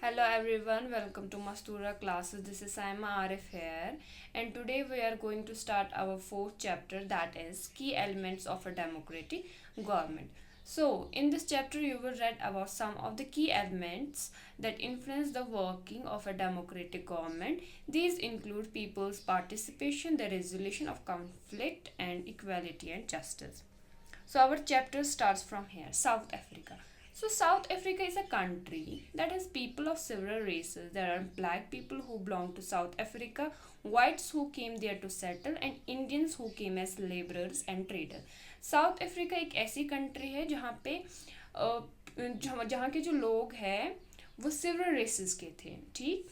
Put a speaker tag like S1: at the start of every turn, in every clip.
S1: Hello everyone, welcome to Mastura classes. This is Saima Arif here, and today we are going to start our fourth chapter, that is key elements of a democratic government. So, in this chapter, you will read about some of the key elements that influence the working of a democratic government. These include people's participation, the resolution of conflict, and equality and justice. So our chapter starts from here. South Africa. So South Africa is a country that has people of several races. There are black people who belong to South Africa, whites who came there to settle, and Indians who came as laborers and traders. South Africa एक ऐसी country है जहाँ पे जहाँ के जो लोग हैं वो सिविल रेसेस के थे, ठीक।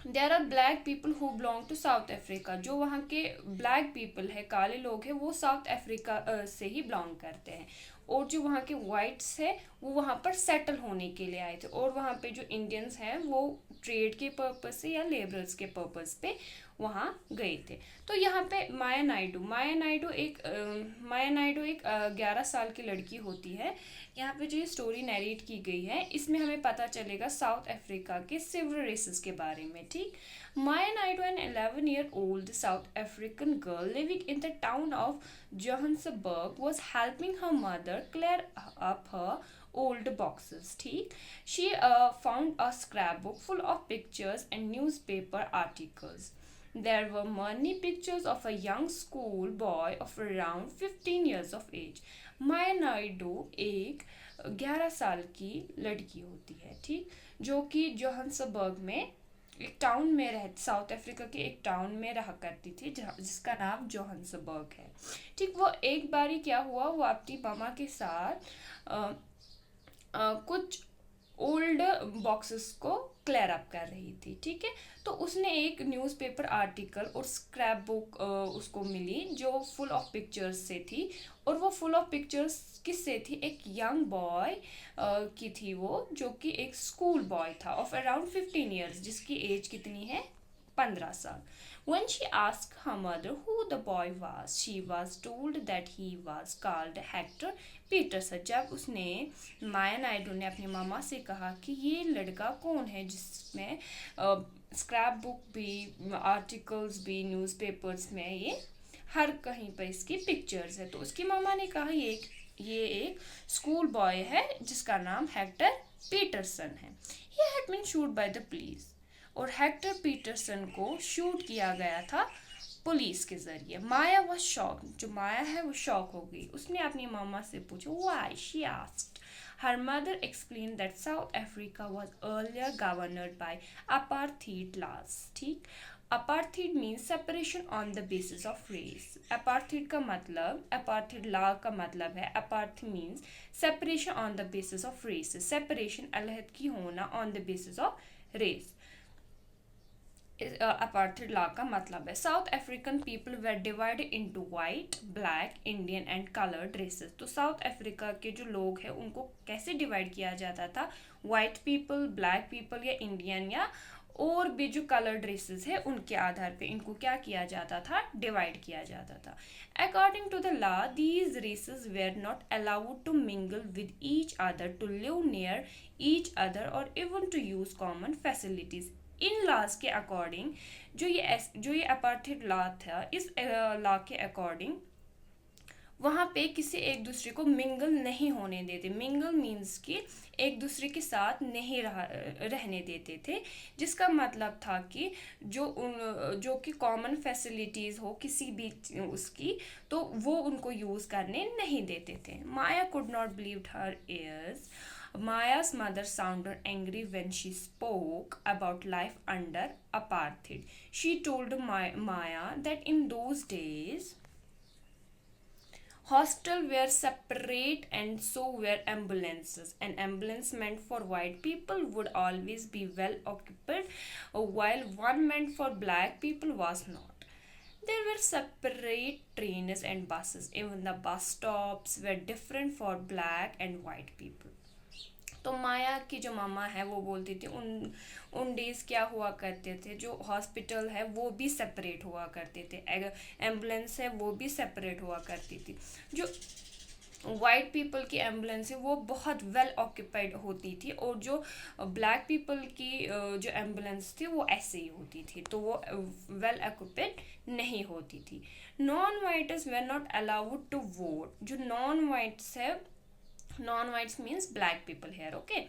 S1: There are black people who belong to South Africa. जो वहाँ के ब्लैक पीपल है, काले लोग हैं, वो साउथ अफ्रीका से ही बिलोंग करते हैं। और जो वहाँ के वाइट्स है वो वहाँ पर सेटल होने के लिए आए थे। और वहाँ पे जो इंडियंस हैं वो ट्रेड के पर्पस से या लेबरर्स के पर्पस पे वहाँ गए थे। तो यहाँ पे माया नायडू एक 11 साल की लड़की होती है। यहाँ पे जो ये स्टोरी नरेट की गई है इसमें हमें पता चलेगा साउथ अफ्रीका के सिविल रेसेस के बारे में, ठीक। Maya Naidoo an 11-year-old South African girl living in the town of Johannesburg was helping her mother clear up her old boxes, ठीक। She found a scrapbook full of pictures and newspaper articles. There were many pictures of a young school boy of around 15 years of age. माया नायडू एक 11 साल की लड़की होती है, ठीक, जो कि जोहान्सबर्ग में एक टाउन में साउथ अफ्रीका के एक टाउन में रहा करती थी जिसका नाम जोहान्सबर्ग है, ठीक। वो एक बारी क्या हुआ, वो अपनी मामा के साथ कुछ ओल्ड बॉक्सेस को क्लियर अप कर रही थी, ठीक है। तो उसने एक न्यूज़पेपर आर्टिकल और स्क्रैप बुक उसको मिली जो फुल ऑफ पिक्चर्स से थी। और वो फुल ऑफ पिक्चर्स किससे थी, एक यंग बॉय की थी वो, जो कि एक स्कूल बॉय था ऑफ अराउंड 15 ईयर्स, जिसकी एज कितनी है, 15 साल। When she asked her mother who the boy was, she was told that he was called Hector Peterson. जब उसने माया नायडू ने अपनी मामा से कहा कि ये लड़का कौन है जिसमें स्क्रैप बुक भी, आर्टिकल्स भी, न्यूज़पेपर्स में ये हर कहीं पर इसकी पिक्चर्स है, तो उसकी मामा ने कहा ये एक स्कूल बॉय है जिसका नाम हेक्टर पीटरसन है। He had been shot by the police. और हेक्टर पीटरसन को शूट किया गया था पुलिस के जरिए। माया वॉज शॉक, जो माया है वो शॉक हो गई। उसने अपनी मामा से पूछा why, she asked. Her mother explain that South Africa was earlier governed by apartheid laws, ठीक। Apartheid means separation on the basis of race. Apartheid का मतलब, अपार्थीड लॉ का मतलब है, apartheid means separation on the basis of race, separation अलहदगी होना on the basis of race. Apartheid law का मतलब है South African people were divided into white, black, Indian and coloured races. तो साउथ अफ्रीका के जो लोग हैं उनको कैसे डिवाइड किया जाता था, वाइट पीपल, ब्लैक पीपल या इंडियन या और भी जो कलर्ड रेसेस है उनके आधार पे इनको क्या किया जाता था, डिवाइड किया जाता था। According to the law these races were not allowed to mingle with each other, to live near each other और even to use common facilities. इन लॉज के अकॉर्डिंग जो ये अपार्थीड लॉ था, इस लॉ के अकॉर्डिंग वहाँ पे किसी एक दूसरे को मिंगल नहीं होने देते। मिंगल मीन्स कि एक दूसरे के साथ नहीं रहने देते थे, जिसका मतलब था कि जो कि कॉमन फैसिलिटीज़ हो किसी भी उसकी, तो वो उनको यूज़ करने नहीं देते थे। Maya could not believe her ears. Maya's mother sounded angry when she spoke about life under apartheid. She told Maya that in those days hostels were separate and so were ambulances. An ambulance meant for white people would always be well occupied, while one meant for black people was not. There were separate trains and buses. Even the bus stops were different for black and white people. तो माया की जो मामा है वो बोलती थी उन days क्या हुआ करते थे, जो हॉस्पिटल है वो भी सेपरेट हुआ करते थे, एम्बुलेंस है वो भी सेपरेट हुआ करती थी। जो वाइट पीपल की एम्बुलेंस है वो बहुत वेल ऑक्यूपाइड होती थी, और जो ब्लैक पीपल की जो एम्बुलेंस थी वो ऐसे ही होती थी, तो वो वेल ऑक्यूपाइड नहीं होती थी। Non whites were not allowed to vote. जो नॉन वाइट्स है, non whites means black people here, okay.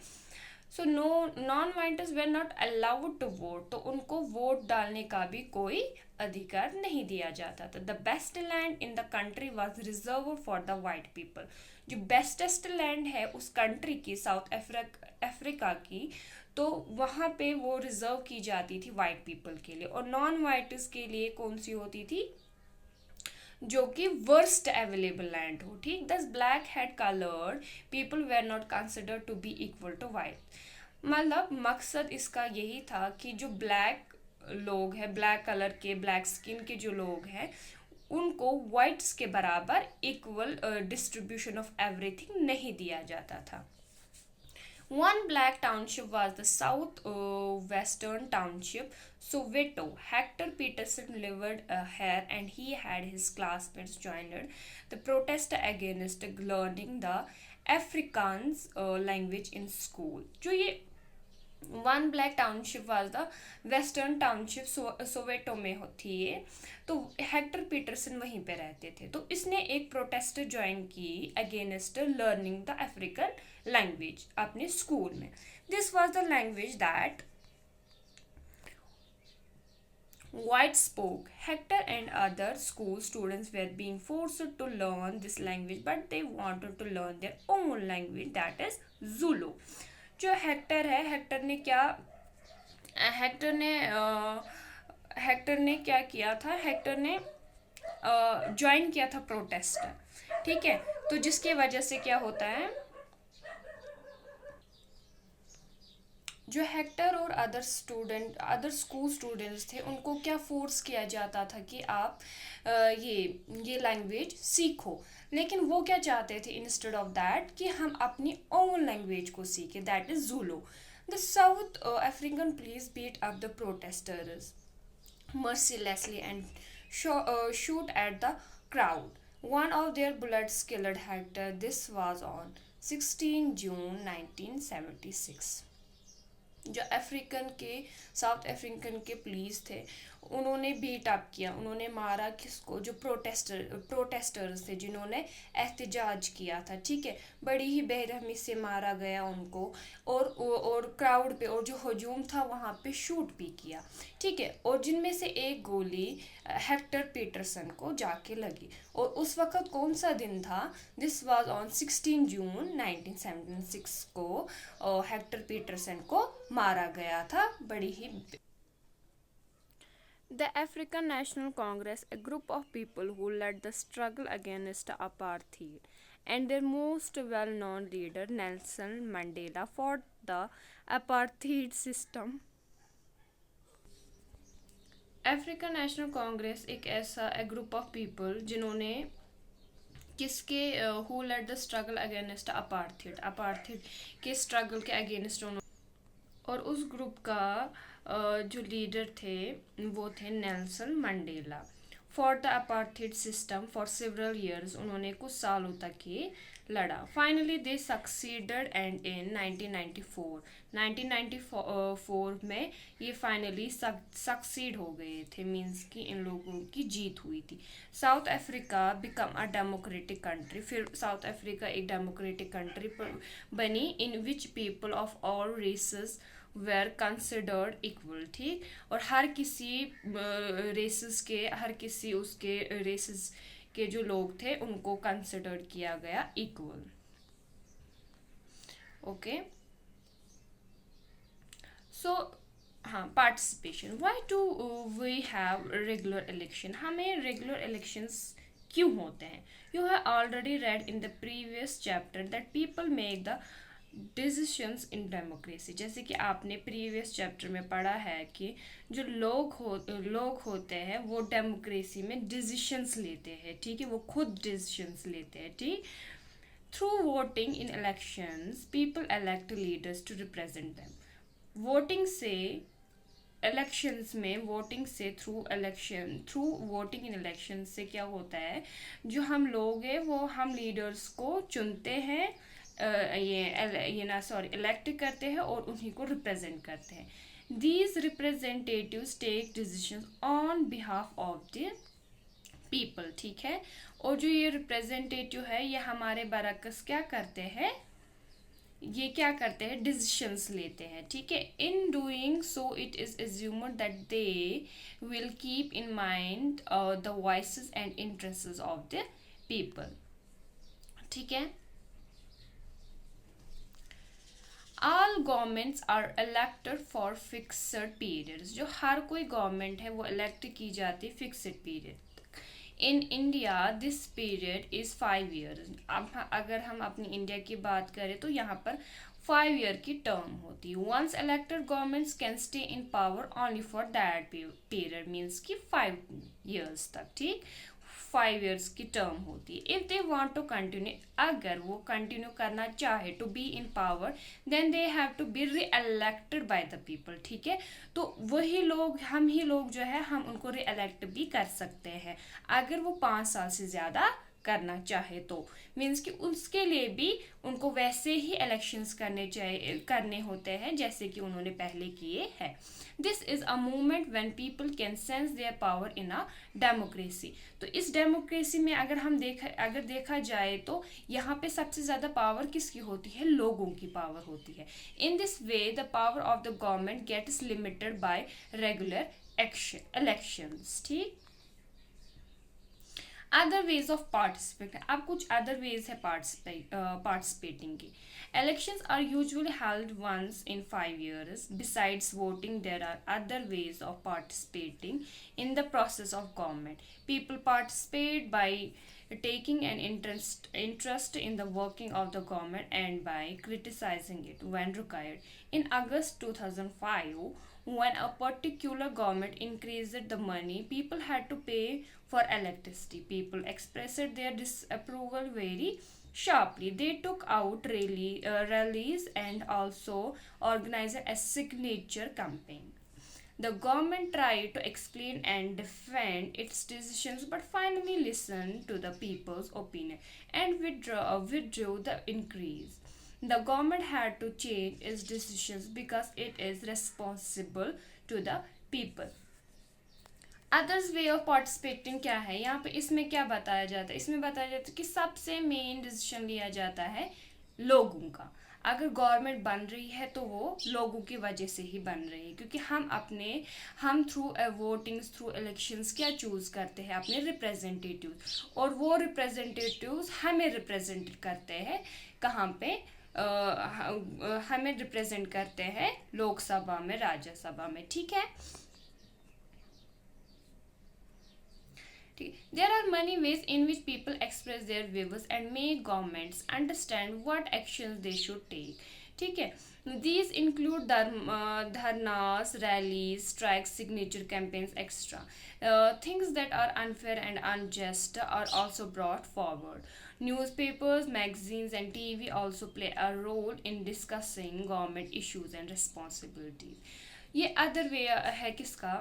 S1: So no, non whiters were not allowed to vote, तो उनको वोट डालने का भी कोई अधिकार नहीं दिया जाता था। The best land in the country was reserve for the white people. जो बेस्टेस्ट लैंड है उस कंट्री की, साउथ अफ्रीका की, तो वहाँ पे वो रिजर्व की जाती थी वाइट पीपल के लिए, और नॉन वाइटर्स के लिए कौन सी होती थी, जो कि वर्स्ट अवेलेबल लैंड हो, ठीक। Thus black head coloured people were not consider to be equal to white. मतलब मकसद इसका यही था कि जो ब्लैक लोग हैं, ब्लैक कलर के, ब्लैक स्किन के जो लोग हैं, उनको वाइट्स के बराबर इक्वल डिस्ट्रीब्यूशन ऑफ एवरीथिंग नहीं दिया जाता था। One black township was the south-western township, Soweto. Hector Peterson lived here, and he had his classmates joined the protest against learning the Afrikaans language in school. जो ये one black township was the western township, Soweto में थी ये, तो Hector Peterson वहीं पे रहते थे। तो इसने एक प्रोटेस्ट ज्वाइन की against learning the African language अपने स्कूल में। This was the language that white spoke. Hector and other school students were being forced to learn this language, but they wanted to learn their own language, that is Zulu. जो Hector है, Hector ने क्या किया था, Hector ने join किया था protest, ठीक है। तो जिसके वजह से क्या होता है, जो हेक्टर और अदर स्कूल स्टूडेंट्स थे, उनको क्या फोर्स किया जाता था कि आप ये लैंग्वेज सीखो, लेकिन वो क्या चाहते थे, इंस्टेड ऑफ दैट कि हम अपनी ओन लैंग्वेज को सीखें, that is Zulu. The South African police beat up the protesters mercilessly and shoot at the crowd. One of their bullets killed Hector. This was on 16 June 1976. जो south African के police थे, उन्होंने beat up किया, उन्होंने मारा किसको, जो protesters थे जिन्होंने एहतजाज किया था, ठीक है। बड़ी ही बेरहमी से मारा गया उनको, और क्राउड पे, और जो हजूम था वहाँ पे शूट भी किया, ठीक है। और जिनमें से एक गोली हेक्टर पीटरसन को जाके लगी। और उस वक़्त कौन सा दिन था, दिस वाज ऑन 16 जून 1976 को हेक्टर पीटरसन को मारा गया था, बड़ी ही। The African National Congress, a group of people who led the struggle against apartheid, and their most well-known leader Nelson Mandela fought the apartheid system. African National Congress एक ऐसा group of people जिन्होंने किसके who led the struggle against apartheid के struggle के against, और उस group का जो लीडर थे वो थे Nelson Mandela. For the apartheid system for several years, उन्होंने कुछ सालों तक ये लड़ा। Finally they succeeded, and in 1994 में ये फाइनली सक्सीड हो गए थे, मीन्स कि इन लोगों की जीत हुई थी। South Africa become a democratic country, फिर साउथ अफ्रीका एक डेमोक्रेटिक कंट्री बनी, in which people of all races were considered equal, ठीक। और हर किसी रेसेस के, हर किसी उसके रेसेस के जो लोग थे उनको कंसिडर किया गया इक्वल, ओके। सो हाँ, participation, why do we have regular election, हमें रेगुलर इलेक्शंस क्यों होते हैं। You have already read in the previous chapter that people make the decisions in democracy, जैसे कि आपने प्रीवियस चैप्टर में पढ़ा है कि जो लोग होते हैं वो डेमोक्रेसी में डिसीशंस लेते हैं, ठीक है, वो खुद डिसीशंस लेते हैं, ठीक। Through voting in elections people elect leaders to represent them. Voting से इलेक्शंस में वोटिंग से थ्रू वोटिंग इन इलेक्शन से क्या होता है, जो हम लोग हैं वो हम लीडर्स को चुनते हैं, ये ना सॉरी इलेक्ट करते हैं और उन्हीं को रिप्रेजेंट करते हैं. These representatives take decisions on behalf of the people. ठीक है. और जो ये रिप्रेजेंटेटिव है ये हमारे बरक्स क्या करते हैं, ये क्या करते हैं, डिसीशंस लेते हैं. ठीक है. In doing so it is assumed that they will keep in mind the voices and interests of the people. ठीक है. All governments are elected for fixed periods. जो हर कोई गवर्नमेंट है वो इलेक्ट की जाती है fixed period. In India this period is 5 years. अब अगर हम अपनी इंडिया की बात करें तो यहाँ पर 5 year की टर्म होती है. Once elected governments can stay in power only for that period, means कि 5 years तक. ठीक. 5 years की टर्म होती है. If they want to continue, अगर वो कंटिन्यू करना चाहे to be in power, then they have to be re elected by the people. ठीक है. तो वही लोग, हम ही लोग जो है हम उनको री इलेक्ट भी कर सकते हैं अगर वो 5 साल से ज़्यादा करना चाहे तो. मीन्स कि उसके लिए भी उनको वैसे ही इलेक्शंस करने होते हैं जैसे कि उन्होंने पहले किए हैं. This is a movement when people can sense their power in a democracy. तो इस डेमोक्रेसी में अगर देखा जाए तो यहाँ पे सबसे ज़्यादा पावर किसकी होती है, लोगों की पावर होती है. In this way the power of the government gets limited by regular elections. ठीक. Other ways of participate. अब कुछ अदर वेज है पार्टिसिपेटिंग की. Elections are usually held once in 5 years. Besides voting, there are other ways of participating in the process of government. People participate by taking an interest in the working of the government and by criticizing it when required. In August 2005, when a particular government increased the money people had to pay for electricity, people expressed their disapproval very sharply. They took out rallies and also organized a signature campaign. The government tried to explain and defend its decisions but finally listened to the people's opinion and withdrew the increase. The government had to change its decisions because it is responsible to the people. Others way of participating क्या है यहाँ पे, इसमें क्या बताया जाता है, इसमें बताया जाता है कि सबसे मेन डिसीजन लिया जाता है लोगों का. अगर गवर्नमेंट बन रही है तो वो लोगों की वजह से ही बन रही है, क्योंकि हम थ्रू वोटिंग्स थ्रू इलेक्शंस क्या चूज़ करते हैं, अपने रिप्रेजेंटेटिव्स, और वो रिप्रेजेंटेटिव्स हमें रिप्रेजेंट करते हैं कहाँ पे, हमें रिप्रेजेंट करते हैं लोकसभा में, राज्यसभा में. ठीक है. There are many ways in which people express their views and make governments understand what actions they should take. ठीक है. These include dharnas, rallies, strikes, signature campaigns, etc. Things that are unfair and unjust are also brought forward. Newspapers, magazines, and TV also play a role in discussing government issues and responsibilities. ये other way है किसका,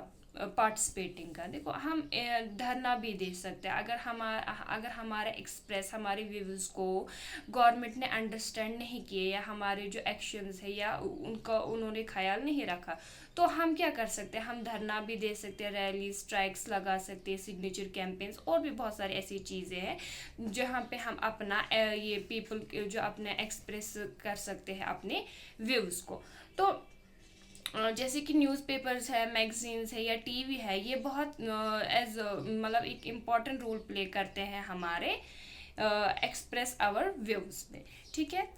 S1: participating का. देखो हम धरना भी दे सकते हैं अगर हमारा एक्सप्रेस हमारे व्यूज़ को गवर्नमेंट ने अंडरस्टैंड नहीं किए या हमारे जो एक्शंस है या उनका उन्होंने ख्याल नहीं रखा, तो हम क्या कर सकते हैं, हम धरना भी दे सकते हैं, रैली स्ट्राइक्स लगा सकते हैं, सिग्नेचर कैंपेन्स और भी बहुत सारी ऐसी चीज़ें हैं जहाँ पे हम अपना ये पीपल जो अपने एक्सप्रेस कर सकते हैं अपने व्यूज़ को. तो जैसे कि न्यूज़पेपर्स है, मैगजीन्स है या टीवी है, ये बहुत मतलब एक इम्पॉर्टेंट रोल प्ले करते हैं हमारे एक्सप्रेस आवर व्यूज में. ठीक है.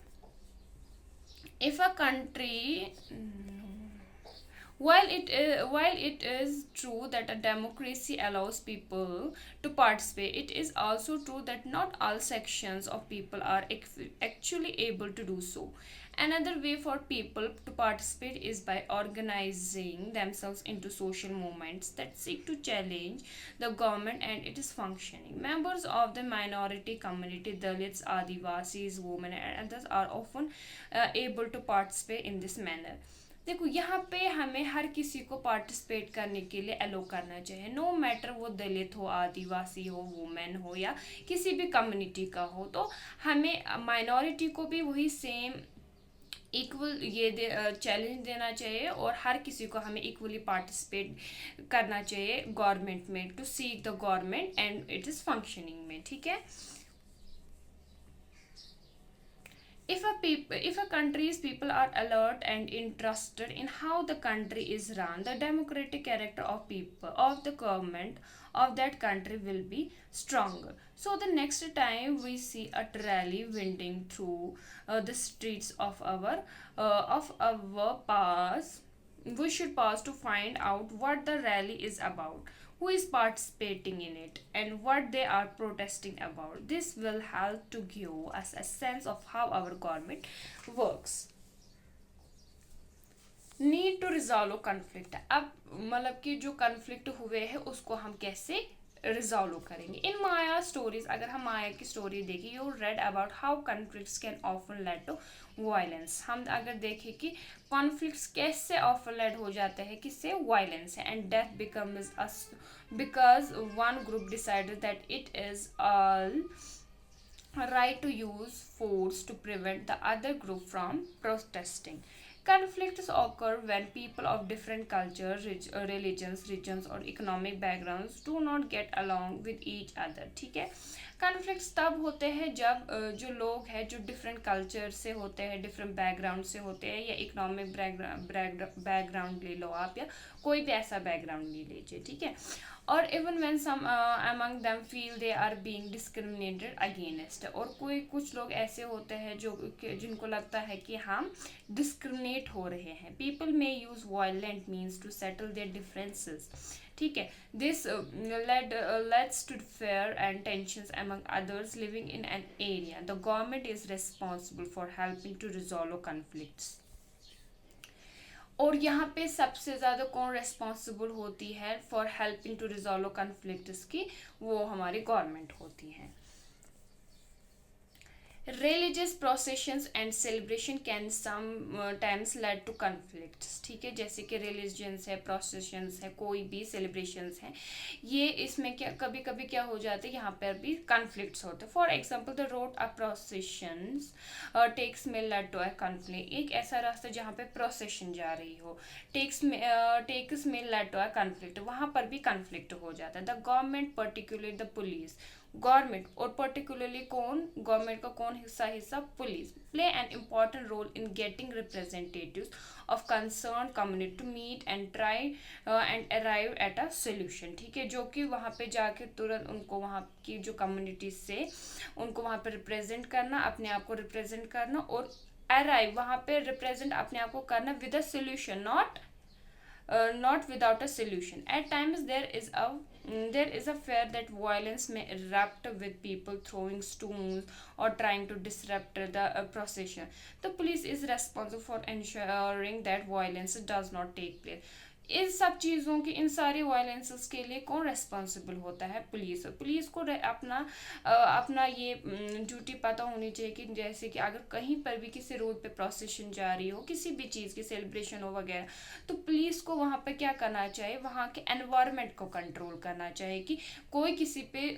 S1: If a country While it is true that a democracy allows people to participate, it is also true that not all sections of people are actually able to do so. Another way for people to participate is by organizing themselves into social movements that seek to challenge the government and its functioning. Members of the minority community, Dalits, Adivasis, women, and others are often able to participate in this manner. देखो यहाँ पे हमें हर किसी को participate करने के लिए अलो करना चाहिए, नो मैटर वो दलित हो, आदिवासी हो, वुमेन हो, या किसी भी कम्युनिटी का हो। तो हमें माइनॉरिटी को भी वही सेम इक्वल ये चैलेंज देना चाहिए, और हर किसी को हमें इक्वली पार्टिसिपेट करना चाहिए गवर्नमेंट में, to seek the government and it is functioning में। ठीक है। If a country's people are alert and interested in how the country is run, the democratic character of people of the government of that country will be stronger. So the next time we see a rally winding through the streets of our pass, we should pause to find out what the rally is about, who is participating in it, and what they are protesting about. This will help to give us a sense of how our government works. Need to resolve conflict. अब मतलब कि जो conflict हुए हैं उसको हम कैसे resolve करेंगे। इन माया स्टोरीज, अगर हम माया की स्टोरी देखें, you read about how conflicts can often lead to violence. हम अगर देखें कि कॉन्फ्लिक्ट्स कैसे ऑफन लेड हो जाते हैं, किससे, वायलेंस है, and death becomes because one group decided that it is all right to use force to prevent the other group from protesting. Conflicts occur when people of different cultures, religions, regions or economic backgrounds do not get along with each other. ठीक है। Conflicts तब होते हैं जब जो लोग हैं जो डिफरेंट कल्चर से होते हैं, डिफरेंट बैकग्राउंड से होते हैं, या इकोनॉमिक बैकग्राउंड ले लो आप, या कोई भी ऐसा बैकग्राउंड ले लीजिए। ठीक है। और even when some among them feel they are being discriminated against, और कोई कुछ लोग ऐसे होते हैं जो जिनको लगता है कि हम डिस्क्रिमिनेट हो रहे हैं। People may use violent means to settle their differences. ठीक है। This leads to fear and tensions among others living in an area. The government is responsible for helping to resolve conflicts. और यहाँ पे सबसे ज़्यादा कौन रेस्पॉन्सिबल होती है for helping to resolve conflicts की, वो हमारी गवर्नमेंट होती है। Religious processions and celebration can sometimes lead to conflicts. ठीक है। जैसे कि रिलीजियंस है, प्रोसेशंस है, कोई भी सेलिब्रेशंस हैं, ये इसमें क्या कभी कभी क्या हो जाते हैं, यहाँ पर भी कन्फ्लिक्ट्स होते हैं। For example the road a processions takes may led to a conflict. एक ऐसा रास्ता जहाँ पे प्रोसेशन जा रही हो, takes may led to a conflict, वहाँ पर भी कन्फ्लिक्ट हो जाता है। The government particularly the police, government और पर्टिकुलरली कौन, गवर्नमेंट का कौन हिस्सा police, play an important role in getting representatives of concern community to meet and try and arrive at a solution. ठीक है। जो कि वहाँ पे जाके तुरंत उनको वहाँ की जो कम्युनिटी से उनको वहाँ पे रिप्रेजेंट करना, अपने आप को रिप्रेजेंट करना, और अराइव वहाँ पे रिप्रेजेंट अपने आप को करना with a solution, not without a solution. At times there is a fear that violence may erupt with people throwing stones or trying to disrupt the procession. The police is responsible for ensuring that violence does not take place. इन सब चीज़ों की, इन सारे violences के लिए कौन responsible होता है, police. Police को अपना ये ड्यूटी पता होनी चाहिए कि जैसे कि अगर कहीं पर भी किसी रोड पे प्रोसेशन जा रही हो, किसी भी चीज़ की सेलिब्रेशन हो वगैरह, तो पुलिस को वहाँ पे क्या करना चाहिए, वहाँ के एनवायरनमेंट को कंट्रोल करना चाहिए कि कोई किसी पे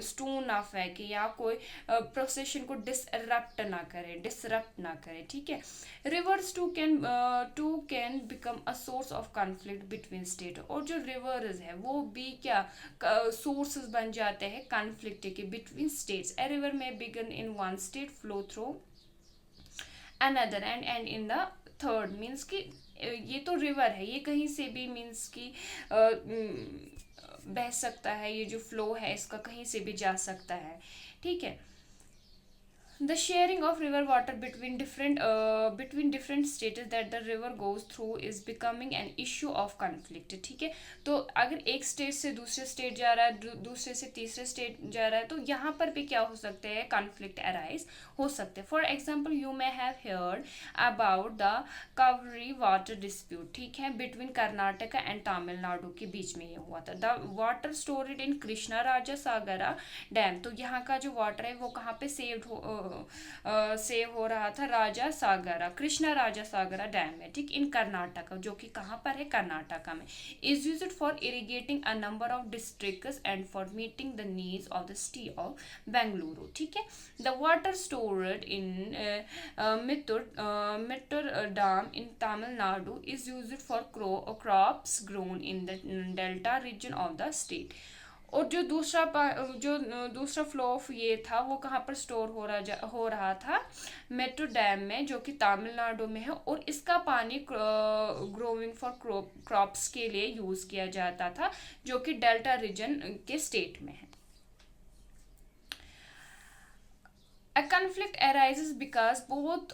S1: स्टोन ना फेंके, या कोई प्रोसेशन को डिसरप्ट ना करे। ठीक है। Rivers too can become a source of conflict between state, और जो रिवर्स है वो भी क्या सोर्सेस बन जाते हैं कॉन्फ्लिक्ट के between states. A river may begin in one state, flow through another and end in the third. Means कि ये तो रिवर है, ये कहीं से भी मीन्स कि बह सकता है, ये जो फ्लो है इसका कहीं से भी जा सकता है। ठीक है। The sharing of river water between different states that the river goes through is becoming an issue of conflict. ठीक है। तो अगर एक स्टेट से दूसरे स्टेट जा रहा है, दूसरे से तीसरे स्टेट जा रहा है, तो यहाँ पर भी क्या हो सकते हैं, कॉन्फ्लिक्ट अराइज हो सकते हैं। For example you may have heard about the Kaveri water dispute. ठीक है। बिटवीन कर्नाटका एंड तमिलनाडु के बीच में ये हुआ था। द वाटर स्टोरेड इन कृष्णा राजा सागरा डैम, तो यहाँ का जो वाटर है वो कहाँ पे सेव्ड से हो रहा था राजा सागरा, कृष्णा राजा सागरा डैम है, ठीक, इन कर्नाटका, जो कि कहाँ पर है, कर्नाटका में, is used for irrigating a number of districts and for meeting the needs of the city of Bengaluru, ठीक है। The water stored in Mettur dam in Tamil Nadu is used for crops grown in the delta region of the state. और जो दूसरा flow of ये था वो कहाँ पर स्टोर हो रहा था, मेट्रो डैम में, जो कि तमिलनाडु में है, और इसका पानी ग्रोइंग फॉर क्रॉप्स के लिए यूज किया जाता था, जो कि डेल्टा रीजन के स्टेट में है। A conflict arises because both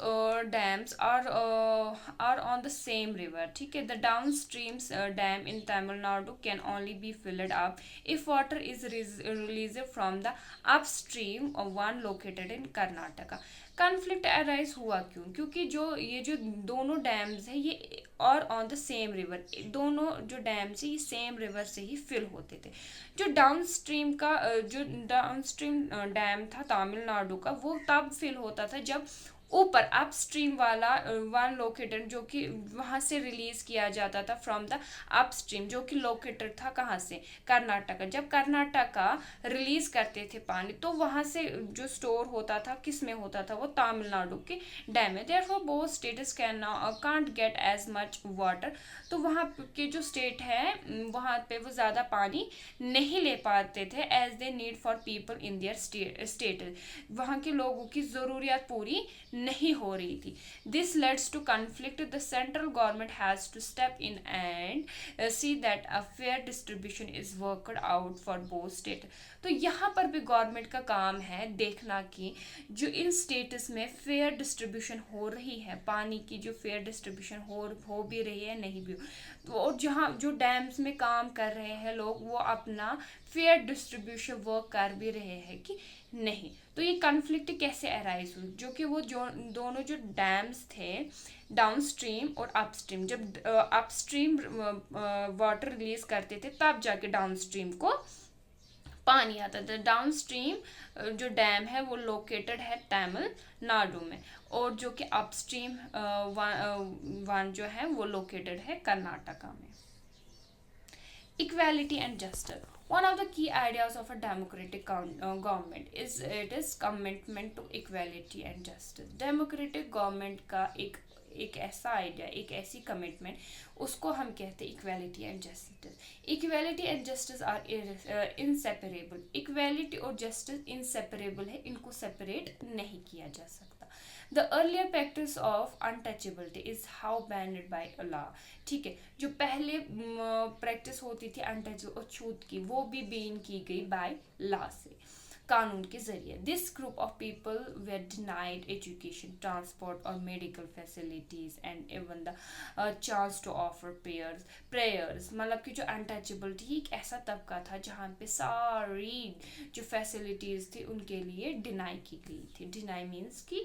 S1: dams are on the same river, ठीक है। The downstream dam in Tamil Nadu can only be filled up if water is released from the upstream one located in Karnataka। Conflict arise हुआ क्यों, क्योंकि जो दोनों dams है ये और ऑन द सेम रिवर, दोनों जो डैम्स है ये सेम रिवर से ही फिल होते थे। जो डाउनस्ट्रीम डैम था तमिलनाडु का, वो तब फिल होता था जब ऊपर अपस्ट्रीम वाला वन लोकेटेड, जो कि वहां से रिलीज किया जाता था फ्रॉम द अपस्ट्रीम, जो कि लोकेटेड था कहाँ से, कर्नाटका। जब कर्नाटका रिलीज करते थे पानी, तो वहां से जो स्टोर होता था किस में होता था, वो तमिलनाडु के डैम में। Therefore both states can't get as much water. तो वहाँ के जो स्टेट है वहाँ पे वो ज़्यादा पानी नहीं ले पाते थे as they need for people in their state. वहाँ के लोगों की ज़रूरियात पूरी नहीं हो रही थी। This leads to conflict. The central government has to step in and see that a fair distribution is worked out for both state. तो यहाँ पर भी गवर्नमेंट का काम है देखना कि जो इन स्टेट्स में फेयर डिस्ट्रीब्यूशन हो रही है, पानी की जो फेयर डिस्ट्रीब्यूशन हो भी रही है, नहीं भी तो, और जहाँ जो डैम्स में काम कर रहे हैं लोग, वो अपना फेयर डिस्ट्रीब्यूशन वर्क कर भी रहे हैं कि नहीं। तो ये कॉन्फ्लिक्ट कैसे अराइज हुई, जो कि वो जो दोनों जो डैम्स थे डाउनस्ट्रीम और अपस्ट्रीम, जब अपस्ट्रीम वाटर रिलीज करते थे तब जाके डाउनस्ट्रीम को पानी आता था। डाउनस्ट्रीम जो डैम है वो लोकेटेड है तमिलनाडु में, और जो कि अपस्ट्रीम वन जो है वो लोकेटेड है कर्नाटका में। Equality and justice. One of the key ideas of a democratic government is commitment to equality and justice. Democratic government का एक ऐसा आइडिया, एक ऐसी कमिटमेंट, उसको हम कहते हैं equality and justice. Equality and justice are inseparable. Equality और जस्टिस इनसेपरेबल है, इनको सेपरेट नहीं किया जा सकता। The earlier practice of untouchability is how banned by law, ठीक है। जो पहले प्रैक्टिस होती थी अनटचेबल और छूत की, वो भी बैन की गई बाय लॉ से, कानून के जरिए। This group of people were denied education, transport और medical facilities and even the chance to offer prayers. मतलब कि जो अनटचेबल थी, एक ऐसा तबका था जहाँ पे सारी जो फैसिलिटीज थी उनके लिए डिनाई की गई थी। डिनाई मीन्स कि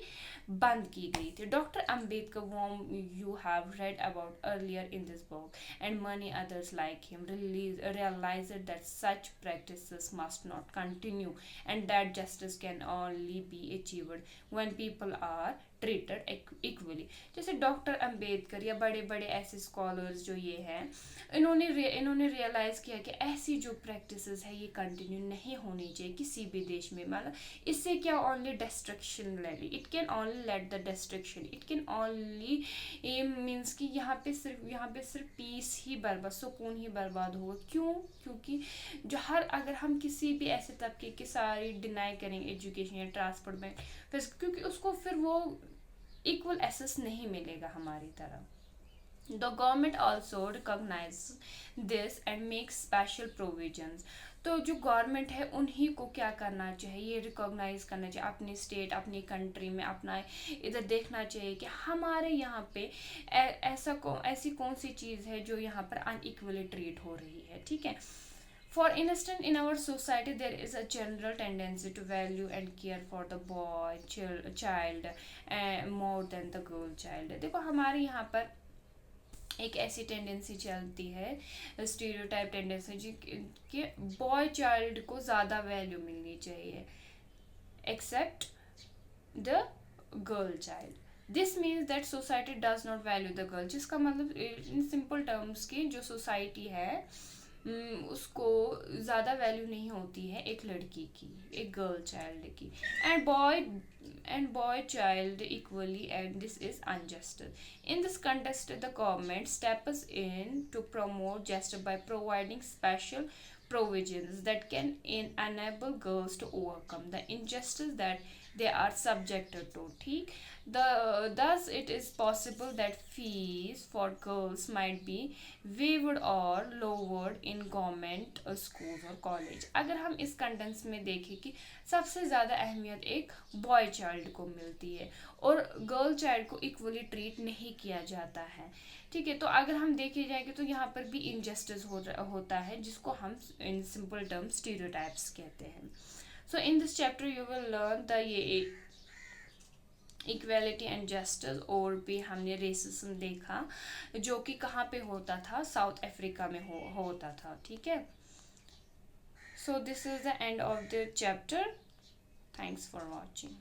S1: बंद की गई थी। Doctor Ambedkar, whom you have read about earlier in this book, and many others like him, realized that such practices must not continue and that justice can only be achieved when people are treated equally. जैसे doctor Ambedkar या बड़े बड़े ऐसे scholars जो ये हैं, इन्होंने realise किया कि ऐसी जो प्रैक्टिसेस है ये कंटिन्यू नहीं होनी चाहिए किसी भी देश में। मतलब इससे क्या only destruction lady, it can only let the destruction, it can only means कि यहाँ पे सिर्फ पीस ही बर्बाद, सुकून ही बर्बाद होगा। क्यों? क्योंकि जो अगर हम किसी भी ऐसे तबके की सारी डिनाई करेंगे एजुकेशन या ट्रांसपोर्ट में, फिर क्योंकि उसको फिर वो इक्वल एक्सेस नहीं मिलेगा हमारी तरह। The government also recognise this and make special provisions. तो जो गवर्नमेंट है उन्हीं को क्या करना चाहिए, ये रिकॉग्नाइज करना चाहिए अपनी स्टेट, अपनी कंट्री में, अपना इधर देखना चाहिए कि हमारे यहाँ पे ऐसी कौन सी चीज़ है जो यहाँ पर अनइक्वली ट्रीट हो रही है, ठीक है। For instance, in our society, there is a general tendency to value and care for the boy child more than the girl child. देखो हमारे यहाँ पर एक ऐसी टेंडेंसी चलती है, स्टीरियोटाइप टेंडेंसी जी, कि बॉय चाइल्ड को ज़्यादा वैल्यू मिलनी चाहिए except the girl child. This means that society does not value the girl, जिसका मतलब इन सिंपल टर्म्स की जो सोसाइटी है उसको ज़्यादा वैल्यू नहीं होती है एक लड़की की, एक गर्ल चाइल्ड की, and boy child equally, and this is unjust. In this context, the government steps in to promote justice by providing special provisions that can enable girls to overcome the injustice that they are subjected to. ठीक, thus it is possible that fees for girls might be waived or lowered in government schools or college. अगर हम इस contains में देखें कि सबसे ज़्यादा अहमियत एक बॉय चाइल्ड को मिलती है और गर्ल चाइल्ड को इक्वली ट्रीट नहीं किया जाता है, ठीक है, तो अगर हम देखे जाएंगे तो यहाँ पर भी इनजस्टिस होता है, जिसको हम इन सिंपल टर्म्स स्टीरियोटाइप्स कहते हैं. So in this chapter you will learn the ये इक्वेलिटी एंड जस्टिस, और भी हमने रेसिज्म देखा जो कि कहाँ पे होता था, साउथ अफ्रीका में होता था, ठीक है. So this is the end of the chapter. Thanks for watching.